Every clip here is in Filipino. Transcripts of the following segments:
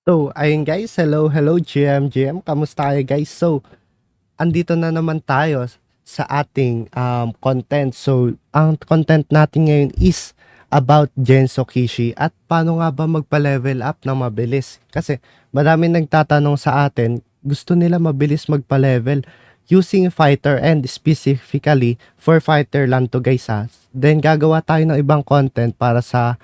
So, ayun guys, hello, hello GM, kamusta kayo guys? So, andito na naman tayo sa ating content. So, ang content natin ngayon is about Genso Kishi at paano nga ba magpa-level up ng mabilis. Kasi maraming nagtatanong sa atin, gusto nila mabilis magpa-level using fighter and specifically for fighter lang to guys ha. Then gagawa tayo ng ibang content para sa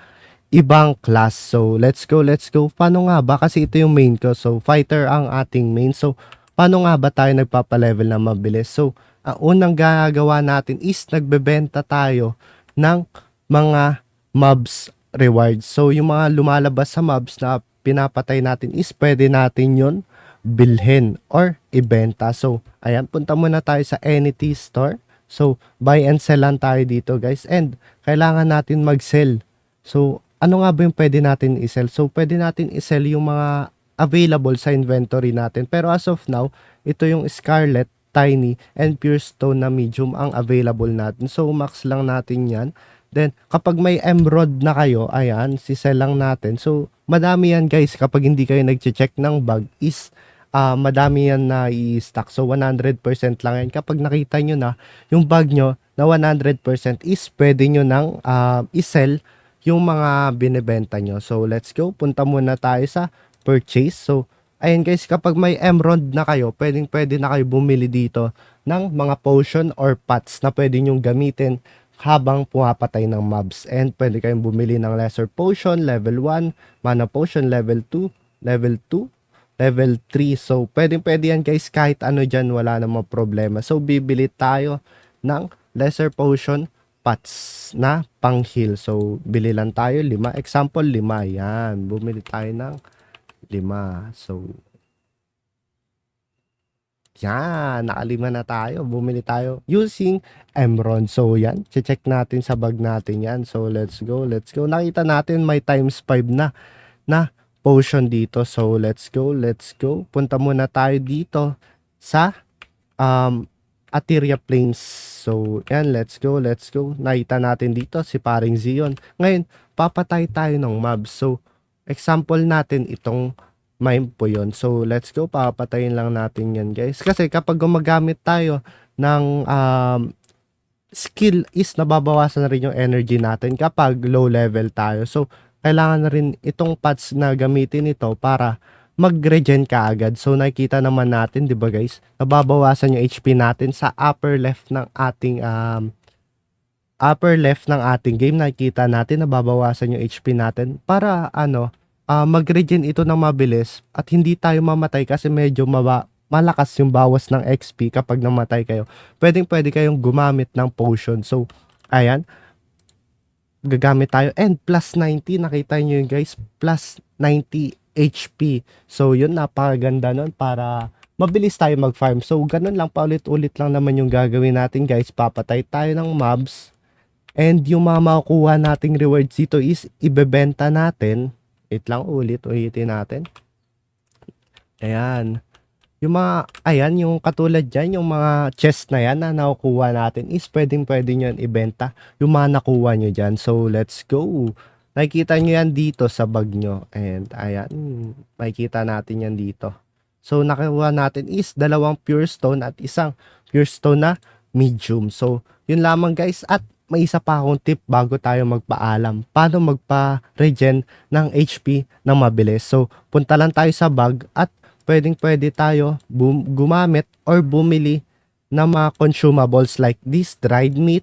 ibang class. So, let's go, let's go. Paano nga ba? Kasi ito yung main ko. So, fighter ang ating main. So, paano nga ba tayo nagpapa-level na mabilis? So, ang unang gagawa natin is nagbebenta tayo ng mga mobs rewards. So, yung mga lumalabas sa mobs na pinapatay natin is pwede natin yon bilhin or ibenta. So, ayan, punta muna tayo sa Entity Store. So, buy and sell lang tayo dito guys. And, kailangan natin mag-sell. So, ano nga ba yung pwede natin i-sell? So, pwede natin i-sell yung mga available sa inventory natin. Pero as of now, ito yung Scarlet, Tiny, and Pure Stone na medium ang available natin. So, max lang natin yan. Then, kapag may emerald na kayo, ayan, si-sell lang natin. So, madami yan guys. Kapag hindi kayo nag-check ng bag is madami yan na i-stock. So, 100% lang yan. Kapag nakita nyo na yung bag nyo na 100% is pwede nyo nang i-sell yung mga binebenta nyo. So, let's go. Punta muna tayo sa purchase. So, ayun guys, kapag may emerald na kayo, pwede na kayo bumili dito ng mga potion or pots na pwede nyong gamitin habang pumapatay ng mobs. And pwede kayong bumili ng lesser potion, level 1, mana potion, level 2, level 2, level 3. So, pwede yan guys, kahit ano dyan, wala namang problema. So, bibili tayo ng lesser potion pots na pang heal. So, bili lang tayo 5. Example, 5. Yan. Bumili tayo ng 5. So, yan. Nakalima na tayo. Bumili tayo using Emerald. So, yan. Check natin sa bag natin yan. So, let's go. Let's go. Nakita natin may times 5 na potion dito. So, let's go. Let's go. Punta muna tayo dito sa Ateria Plains. So, yan, let's go, let's go. Nakita natin dito si paring Zion. Ngayon, papatay tayo ng mobs. So, example natin itong mime po yun. So, let's go, papatayin lang natin yan guys. Kasi kapag gumagamit tayo ng skill is nababawasan na rin yung energy natin kapag low level tayo. So, kailangan na rin itong pads na gamitin ito para mag-regen ka agad. So, nakikita naman natin, di ba guys, nababawasan yung HP natin sa upper left ng ating game. Nakikita natin, nababawasan yung HP natin para mag-regen ito ng mabilis at hindi tayo mamatay kasi medyo malakas yung bawas ng XP kapag namatay kayo. Pwede kayong gumamit ng potion. So, ayan, gagamit tayo and plus 90, nakita nyo yun guys, plus 90 HP. So yun, napakaganda nun para mabilis tayo mag-farm. So ganun lang, paulit-ulit lang naman yung gagawin natin guys. Papatay tayo ng mobs and yung mga makukuha nating rewards dito is ibebenta natin. Wait lang, ulitin natin. Ayan. Yung mga, ayan, yung katulad dyan, yung mga chest na yan na nakukuha natin is pwede nyo yan ibenta. Yung mga nakuha nyo dyan. So, let's go. Nakikita nyo yan dito sa bag nyo. And, ayan, makikita natin yan dito. So, nakuha natin is 2 pure stone at isang pure stone na medium. So, yun lamang guys. At may isa pa akong tip bago tayo magpaalam. Paano magpa-regen ng HP ng mabilis. So, punta lang tayo sa bag at pwede tayo gumamit or bumili ng mga consumables like this dried meat,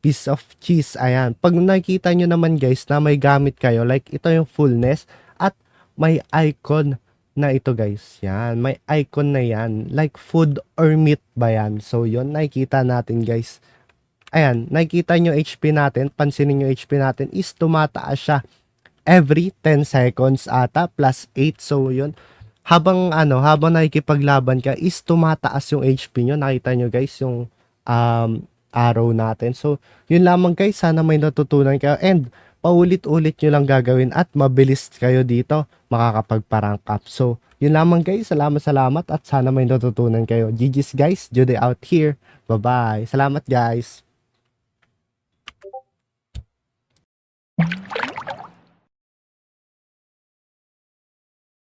piece of cheese. Ayan. Pag nakikita nyo naman guys na may gamit kayo, like ito yung fullness at may icon na ito guys. Yan. May icon na yan. Like food or meat ba yan? So yun, nakikita natin guys. Ayan. Nakikita nyo HP natin. Pansinin nyo HP natin is tumataas siya every 10 seconds ata plus 8. So yun, habang nakikipaglaban ka is tumataas yung HP nyo. Nakita nyo guys yung arrow natin. So, yun lamang guys. Sana may natutunan kayo and paulit-ulit nyo lang gagawin at mabilis kayo dito makakapagpa-rank up. So, yun lamang guys. Salamat at sana may natutunan kayo. GG's guys. Jude out here. Bye-bye. Salamat guys.